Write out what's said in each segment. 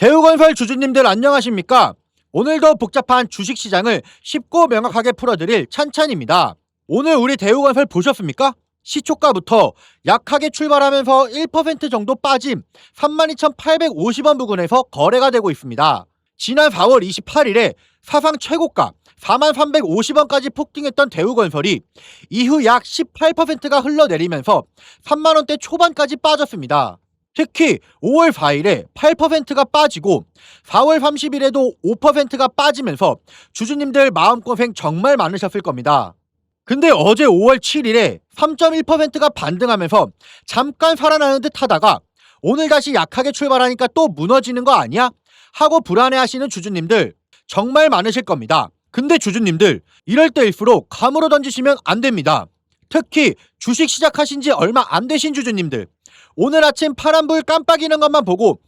대우건설 주주님들 안녕하십니까? 오늘도 복잡한 주식시장을 쉽고 명확하게 풀어드릴 찬찬입니다. 오늘 우리 대우건설 보셨습니까? 시초가부터 약하게 출발하면서 1% 정도 빠짐 32,850원 부근에서 거래가 되고 있습니다. 지난 4월 28일에 사상 최고가 43,350원까지 폭등했던 대우건설이 이후 약 18%가 흘러내리면서 3만원대 초반까지 빠졌습니다. 특히 5월 4일에 8%가 빠지고 4월 30일에도 5%가 빠지면서 주주님들 마음고생 정말 많으셨을 겁니다. 근데 어제 5월 7일에 3.1%가 반등하면서 잠깐 살아나는 듯 하다가 오늘 다시 약하게 출발하니까 또 무너지는 거 아니야? 하고 불안해하시는 주주님들 정말 많으실 겁니다. 근데 주주님들 이럴 때일수록 감으로 던지시면 안 됩니다. 특히 주식 시작하신 지 얼마 안 되신 주주님들 오늘 아침 파란불 깜빡이는 것만 보고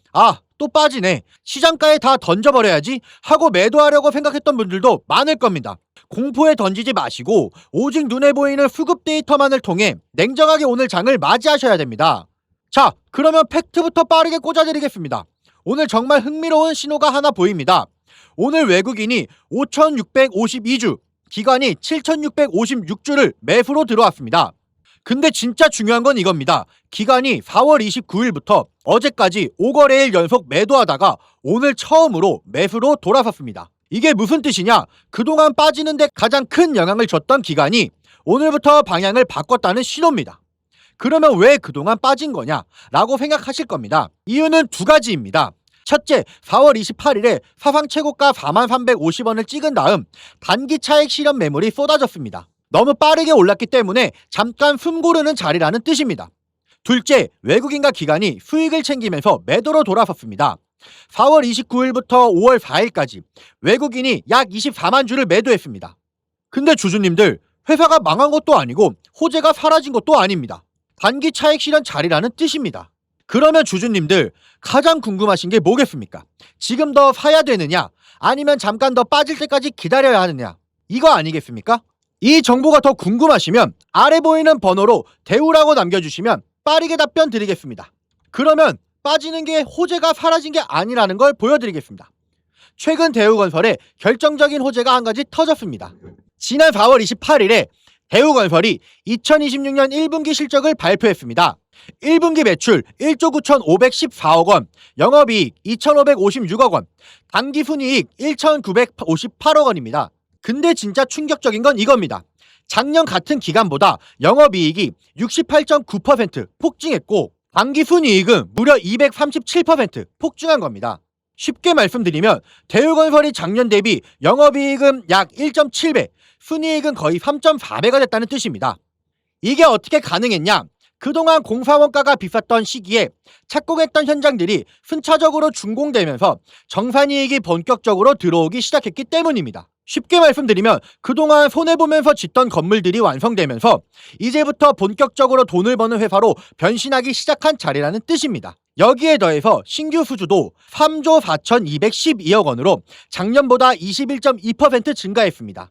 또 빠지네, 시장가에 다 던져버려야지 하고 매도하려고 생각했던 분들도 많을 겁니다. 공포에 던지지 마시고 오직 눈에 보이는 수급 데이터만을 통해 냉정하게 오늘 장을 맞이하셔야 됩니다. 자, 그러면 팩트부터 빠르게 꽂아드리겠습니다. 오늘 정말 흥미로운 신호가 하나 보입니다. 오늘 외국인이 5,652주, 기관이 7,656주를 매수로 들어왔습니다. 근데 진짜 중요한 건 이겁니다. 기관이 4월 29일부터 어제까지 5거래일 연속 매도하다가 오늘 처음으로 매수로 돌아섰습니다. 이게 무슨 뜻이냐? 그동안 빠지는데 가장 큰 영향을 줬던 기관이 오늘부터 방향을 바꿨다는 신호입니다. 그러면 왜 그동안 빠진 거냐? 라고 생각하실 겁니다. 이유는 두 가지입니다. 첫째, 4월 28일에 사상 최고가 43,350원을 찍은 다음 단기 차익 실현 매물이 쏟아졌습니다. 너무 빠르게 올랐기 때문에 잠깐 숨 고르는 자리라는 뜻입니다. 둘째, 외국인과 기관이 수익을 챙기면서 매도로 돌아섰습니다. 4월 29일부터 5월 4일까지 외국인이 약 24만 주를 매도했습니다. 근데 주주님들, 회사가 망한 것도 아니고 호재가 사라진 것도 아닙니다. 단기 차익 실현 자리라는 뜻입니다. 그러면 주주님들 가장 궁금하신 게 뭐겠습니까? 지금 더 사야 되느냐? 아니면 잠깐 더 빠질 때까지 기다려야 하느냐? 이거 아니겠습니까? 이 정보가 더 궁금하시면 아래 보이는 번호로 대우라고 남겨주시면 빠르게 답변 드리겠습니다. 그러면 빠지는 게 호재가 사라진 게 아니라는 걸 보여드리겠습니다. 최근 대우건설에 결정적인 호재가 한 가지 터졌습니다. 지난 4월 28일에 대우건설이 2026년 1분기 실적을 발표했습니다. 1분기 매출 1조 9,514억 원, 영업이익 2,556억 원, 당기순이익 1,958억 원입니다. 근데 진짜 충격적인 건 이겁니다. 작년 같은 기간보다 영업이익이 68.9% 폭증했고 당기순이익은 무려 237% 폭증한 겁니다. 쉽게 말씀드리면 대우건설이 작년 대비 영업이익은 약 1.7배, 순이익은 거의 3.4배가 됐다는 뜻입니다. 이게 어떻게 가능했냐? 그동안 공사원가가 비쌌던 시기에 착공했던 현장들이 순차적으로 준공되면서 정산이익이 본격적으로 들어오기 시작했기 때문입니다. 쉽게 말씀드리면 그동안 손해보면서 짓던 건물들이 완성되면서 이제부터 본격적으로 돈을 버는 회사로 변신하기 시작한 자리라는 뜻입니다. 여기에 더해서 신규 수주도 3조 4,212억 원으로 작년보다 21.2% 증가했습니다.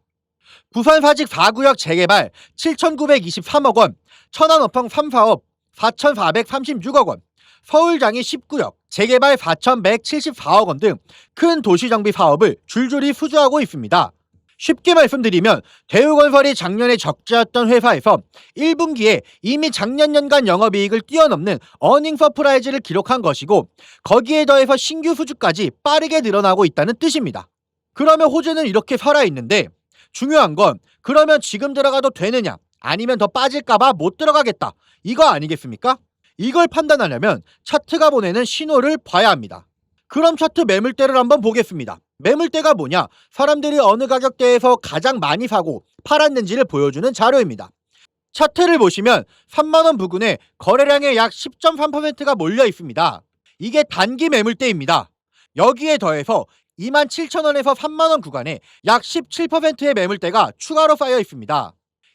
부산 사직 4구역 재개발 7,923억 원, 천안 어평 3사업 4,436억 원, 서울장이 10구역 재개발 4,174억 원 등 큰 도시정비 사업을 줄줄이 수주하고 있습니다. 쉽게 말씀드리면 대우건설이 작년에 적자였던 회사에서 1분기에 이미 작년 연간 영업이익을 뛰어넘는 어닝 서프라이즈를 기록한 것이고 거기에 더해서 신규 수주까지 빠르게 늘어나고 있다는 뜻입니다. 그러면 호재는 이렇게 살아있는데 중요한 건 그러면 지금 들어가도 되느냐 아니면 더 빠질까봐 못 들어가겠다 이거 아니겠습니까? 이걸 판단하려면 차트가 보내는 신호를 봐야 합니다. 그럼 차트 매물대를 한번 보겠습니다. 매물대가 뭐냐? 사람들이 어느 가격대에서 가장 많이 사고 팔았는지를 보여주는 자료입니다. 차트를 보시면 3만원 부근에 거래량의 약 10.3%가 몰려 있습니다. 이게 단기 매물대입니다. 여기에 더해서 27,000원에서 3만원 구간에 약 17%의 매물대가 추가로 쌓여 있습니다.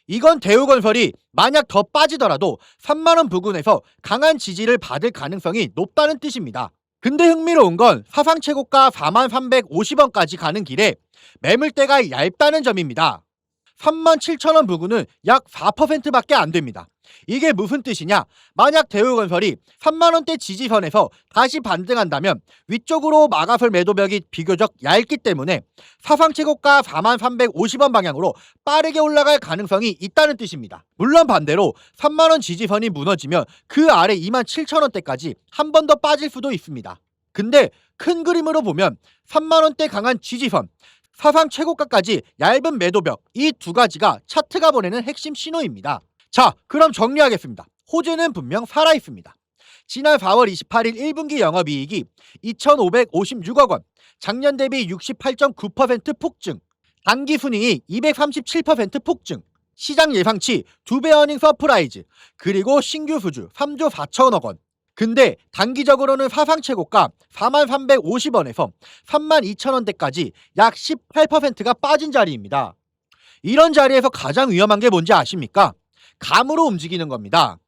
이건 대우건설이 만약 더 빠지더라도 3만원 부근에서 강한 지지를 받을 가능성이 높다는 뜻입니다. 근데 흥미로운 건 사상 최고가 43,350원까지 가는 길에 매물대가 얇다는 점입니다. 37,000원 부근은 약 4%밖에 안 됩니다. 이게 무슨 뜻이냐? 만약 대우건설이 3만원대 지지선에서 다시 반등한다면 위쪽으로 마가설 매도벽이 비교적 얇기 때문에 사상 최고가 4350원 방향으로 빠르게 올라갈 가능성이 있다는 뜻입니다. 물론 반대로 3만원 지지선이 무너지면 그 아래 27,000원대까지 한 번 더 빠질 수도 있습니다. 근데 큰 그림으로 보면 3만원대 강한 지지선, 사상 최고가까지 얇은 매도벽, 이 두 가지가 차트가 보내는 핵심 신호입니다. 자, 그럼 정리하겠습니다. 호재는 분명 살아있습니다. 지난 4월 28일 1분기 영업이익이 2,556억 원, 작년 대비 68.9% 폭증, 당기순이익 237% 폭증, 시장 예상치 2배 어닝 서프라이즈, 그리고 신규 수주 3조 4천억 원. 근데 단기적으로는 사상 최고가 4350원에서 32,000원대까지 약 18%가 빠진 자리입니다. 이런 자리에서 가장 위험한 게 뭔지 아십니까? 감으로 움직이는 겁니다.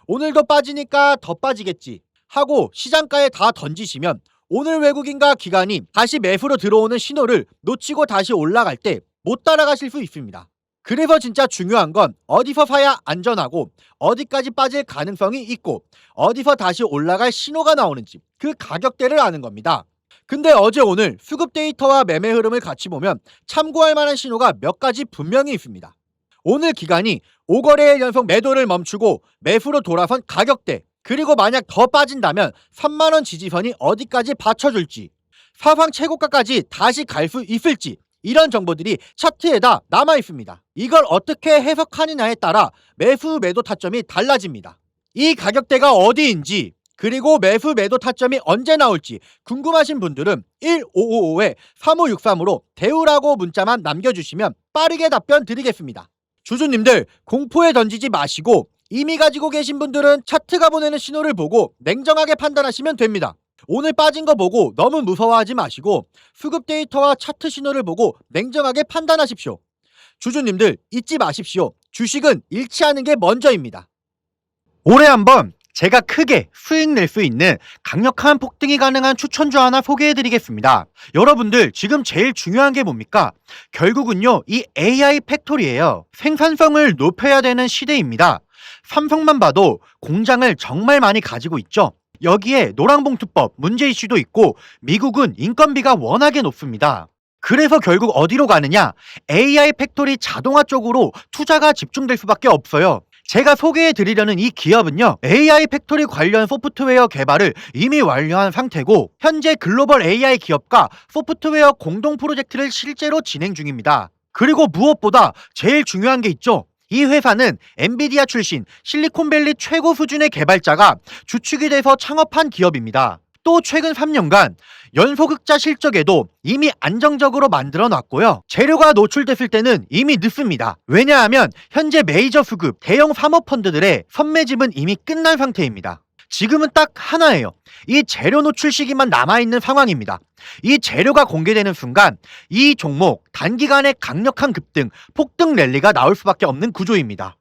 오늘도 빠지니까 더 빠지겠지 하고 시장가에 다 던지시면 오늘 외국인과 기관이 다시 매수로 들어오는 신호를 놓치고 다시 올라갈 때 못 따라가실 수 있습니다. 그래서 진짜 중요한 건 어디서 사야 안전하고 어디까지 빠질 가능성이 있고 어디서 다시 올라갈 신호가 나오는지 그 가격대를 아는 겁니다. 근데 어제 오늘 수급 데이터와 매매 흐름을 같이 보면 참고할 만한 신호가 몇 가지 분명히 있습니다. 오늘 기간이 5거래일 연속 매도를 멈추고 매수로 돌아선 가격대, 그리고 만약 더 빠진다면 3만원 지지선이 어디까지 받쳐줄지, 사상 최고가까지 다시 갈 수 있을지, 이런 정보들이 차트에다 남아있습니다. 이걸 어떻게 해석하느냐에 따라 매수 매도 타점이 달라집니다. 이 가격대가 어디인지, 그리고 매수 매도 타점이 언제 나올지 궁금하신 분들은 1555-3563으로 대우라고 문자만 남겨주시면 빠르게 답변 드리겠습니다. 주주님들, 공포에 던지지 마시고 이미 가지고 계신 분들은 차트가 보내는 신호를 보고 냉정하게 판단하시면 됩니다. 오늘 빠진 거 보고 너무 무서워하지 마시고 수급 데이터와 차트 신호를 보고 냉정하게 판단하십시오. 주주님들, 잊지 마십시오. 주식은 잃지 않은 게 먼저입니다. 올해 한번 제가 크게 수익 낼 수 있는 강력한 폭등이 가능한 추천주 하나 소개해드리겠습니다. 여러분들, 지금 제일 중요한 게 뭡니까? 결국은요, 이 AI 팩토리예요. 생산성을 높여야 되는 시대입니다. 삼성만 봐도 공장을 정말 많이 가지고 있죠. 여기에 노랑봉투법 문제 이슈도 있고 미국은 인건비가 워낙에 높습니다. 그래서 결국 어디로 가느냐? AI 팩토리 자동화 쪽으로 투자가 집중될 수밖에 없어요. 제가 소개해드리려는 이 기업은요, AI 팩토리 관련 소프트웨어 개발을 이미 완료한 상태고 현재 글로벌 AI 기업과 소프트웨어 공동 프로젝트를 실제로 진행 중입니다. 그리고 무엇보다 제일 중요한 게 있죠. 이 회사는 엔비디아 출신 실리콘밸리 최고 수준의 개발자가 주축이 돼서 창업한 기업입니다. 또 최근 3년간 연속 흑자 실적에도 이미 안정적으로 만들어 놨고요. 재료가 노출됐을 때는 이미 늦습니다. 왜냐하면 현재 메이저 수급 대형 사모펀드들의 선매집은 이미 끝난 상태입니다. 지금은 딱 하나예요. 이 재료 노출 시기만 남아있는 상황입니다. 이 재료가 공개되는 순간 이 종목 단기간에 강력한 급등, 폭등 랠리가 나올 수밖에 없는 구조입니다.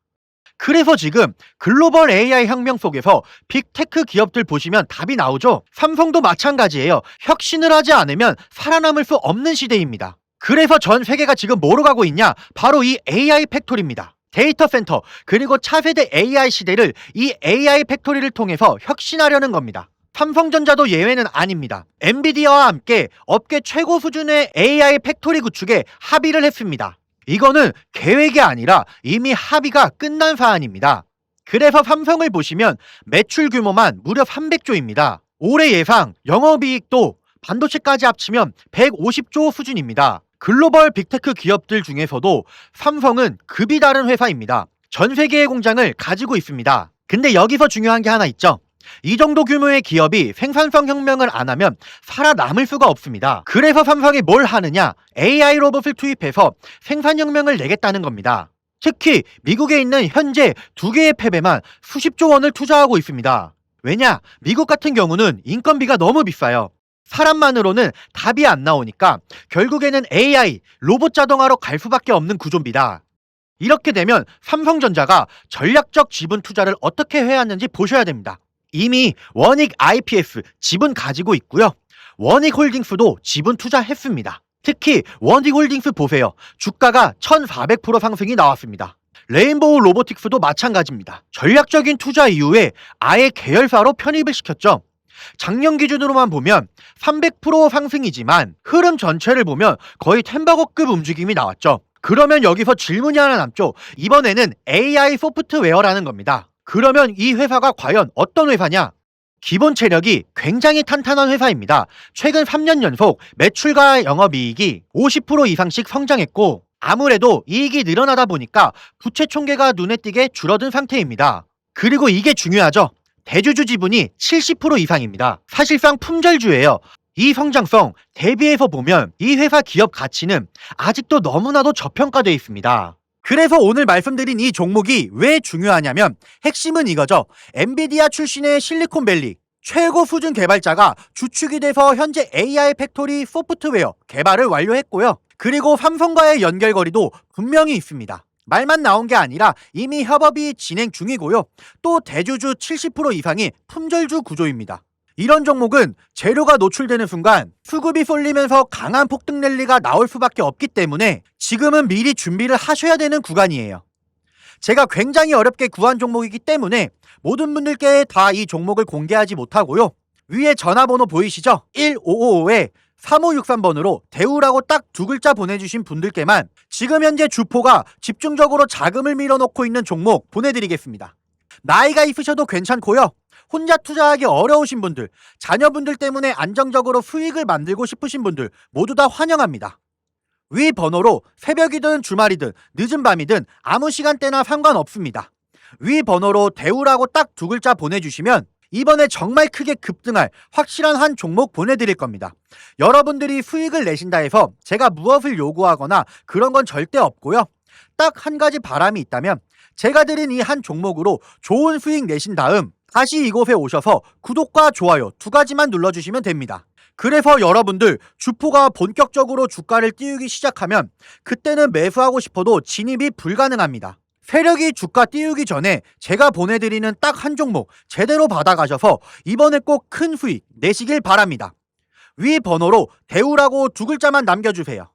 그래서 지금 글로벌 AI 혁명 속에서 빅테크 기업들 보시면 답이 나오죠. 삼성도 마찬가지예요. 혁신을 하지 않으면 살아남을 수 없는 시대입니다. 그래서 전 세계가 지금 뭐로 가고 있냐? 바로 이 AI 팩토리입니다. 데이터 센터, 그리고 차세대 AI 시대를 이 AI 팩토리를 통해서 혁신하려는 겁니다. 삼성전자도 예외는 아닙니다. 엔비디아와 함께 업계 최고 수준의 AI 팩토리 구축에 합의를 했습니다. 이거는 계획이 아니라 이미 합의가 끝난 사안입니다. 그래서 삼성을 보시면 매출 규모만 무려 300조입니다. 올해 예상 영업이익도 반도체까지 합치면 150조 수준입니다. 글로벌 빅테크 기업들 중에서도 삼성은 급이 다른 회사입니다. 전 세계의 공장을 가지고 있습니다. 근데 여기서 중요한 게 하나 있죠. 이 정도 규모의 기업이 생산성 혁명을 안 하면 살아남을 수가 없습니다. 그래서 삼성이 뭘 하느냐? AI 로봇을 투입해서 생산혁명을 내겠다는 겁니다. 특히 미국에 있는 현재 2개의 팹에만 수십조 원을 투자하고 있습니다. 왜냐? 미국 같은 경우는 인건비가 너무 비싸요. 사람만으로는 답이 안 나오니까 결국에는 AI, 로봇 자동화로 갈 수밖에 없는 구조입니다. 이렇게 되면 삼성전자가 전략적 지분 투자를 어떻게 해왔는지 보셔야 됩니다. 이미 원익 IPS 지분 가지고 있고요. 원익홀딩스도 지분 투자했습니다. 특히 원디홀딩스 보세요. 주가가 1400% 상승이 나왔습니다. 레인보우 로보틱스도 마찬가지입니다. 전략적인 투자 이후에 아예 계열사로 편입을 시켰죠. 작년 기준으로만 보면 300% 상승이지만 흐름 전체를 보면 거의 템버거급 움직임이 나왔죠. 그러면 여기서 질문이 하나 남죠. 이번에는 AI 소프트웨어라는 겁니다. 그러면 이 회사가 과연 어떤 회사냐? 기본 체력이 굉장히 탄탄한 회사입니다. 최근 3년 연속 매출과 영업이익이 50% 이상씩 성장했고 아무래도 이익이 늘어나다 보니까 부채 총계가 눈에 띄게 줄어든 상태입니다. 그리고 이게 중요하죠. 대주주 지분이 70% 이상입니다. 사실상 품절주예요. 이 성장성 대비해서 보면 이 회사 기업 가치는 아직도 너무나도 저평가되어 있습니다. 그래서 오늘 말씀드린 이 종목이 왜 중요하냐면 핵심은 이거죠. 엔비디아 출신의 실리콘밸리 최고 수준 개발자가 주축이 돼서 현재 AI 팩토리 소프트웨어 개발을 완료했고요. 그리고 삼성과의 연결고리도 분명히 있습니다. 말만 나온 게 아니라 이미 협업이 진행 중이고요. 또 대주주 70% 이상이 품절주 구조입니다. 이런 종목은 재료가 노출되는 순간 수급이 쏠리면서 강한 폭등 랠리가 나올 수밖에 없기 때문에 지금은 미리 준비를 하셔야 되는 구간이에요. 제가 굉장히 어렵게 구한 종목이기 때문에 모든 분들께 다 이 종목을 공개하지 못하고요. 위에 전화번호 보이시죠? 1555-3563번으로 대우라고 딱 두 글자 보내주신 분들께만 지금 현재 주포가 집중적으로 자금을 밀어넣고 있는 종목 보내드리겠습니다. 나이가 있으셔도 괜찮고요. 혼자 투자하기 어려우신 분들, 자녀분들 때문에 안정적으로 수익을 만들고 싶으신 분들 모두 다 환영합니다. 위 번호로 새벽이든 주말이든 늦은 밤이든 아무 시간대나 상관없습니다. 위 번호로 대우라고 딱 두 글자 보내주시면 이번에 정말 크게 급등할 확실한 한 종목 보내드릴 겁니다. 여러분들이 수익을 내신다 해서 제가 무엇을 요구하거나 그런 건 절대 없고요. 딱 한 가지 바람이 있다면 제가 드린 이 한 종목으로 좋은 수익 내신 다음 다시 이곳에 오셔서 구독과 좋아요 두 가지만 눌러주시면 됩니다. 그래서 여러분들 주포가 본격적으로 주가를 띄우기 시작하면 그때는 매수하고 싶어도 진입이 불가능합니다. 세력이 주가 띄우기 전에 제가 보내드리는 딱 한 종목 제대로 받아가셔서 이번에 꼭 큰 수익 내시길 바랍니다. 위 번호로 대우라고 두 글자만 남겨주세요.